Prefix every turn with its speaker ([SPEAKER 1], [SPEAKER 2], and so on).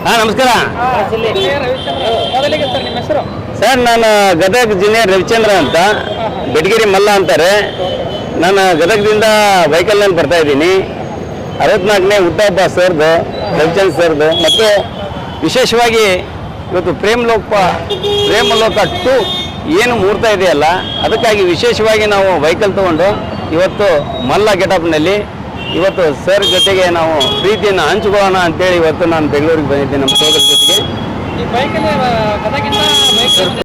[SPEAKER 1] ಹಾಂ ನಮಸ್ಕಾರ
[SPEAKER 2] ಮೊದಲಿಗೆ ಸರ್ ನಿಮ್ಮ ಹೆಸರು?
[SPEAKER 1] ಸರ್, ನಾನು ಗದಗ ಜೂನಿಯರ್ ರವಿಚಂದ್ರ ಅಂತ, ಬೆಟಗೇರಿ ಮಲ್ಲ ಅಂತಾರೆ. ನಾನು ಗದಗದಿಂದ ವೆಹಿಕಲ್ನಲ್ಲಿ ಬರ್ತಾ ಇದ್ದೀನಿ. 64ನೇ ಹುಟ್ಟಹಬ್ಬ ಸರ್ದು, ರವಿಚಂದ್ರ ಸರ್ದು. ಮತ್ತು ವಿಶೇಷವಾಗಿ ಇವತ್ತು ಪ್ರೇಮಲೋಕ 2 ಏನು ಮೂರ್ತ ಇದೆಯಲ್ಲ, ಅದಕ್ಕಾಗಿ ವಿಶೇಷವಾಗಿ ನಾವು ವೆಹಿಕಲ್ ತೊಗೊಂಡು ಇವತ್ತು ಮಲ್ಲ ಗೆಟಪ್ನಲ್ಲಿ ಇವತ್ತು ಸರ್ ಜೊತೆಗೆ ನಾವು ಪ್ರೀತಿಯನ್ನು ಹಂಚಿಕೊಳ್ಳೋಣ ಅಂತೇಳಿ ಇವತ್ತು ನಾನು ಬೆಂಗಳೂರಿಗೆ ಬಂದಿದ್ದೆ ನಮ್ಮ ಸೋದರ ಜೊತೆಗೆ.
[SPEAKER 2] ಈ ಬೈಕಲ್ಲಿ ಗದಗಿಂದ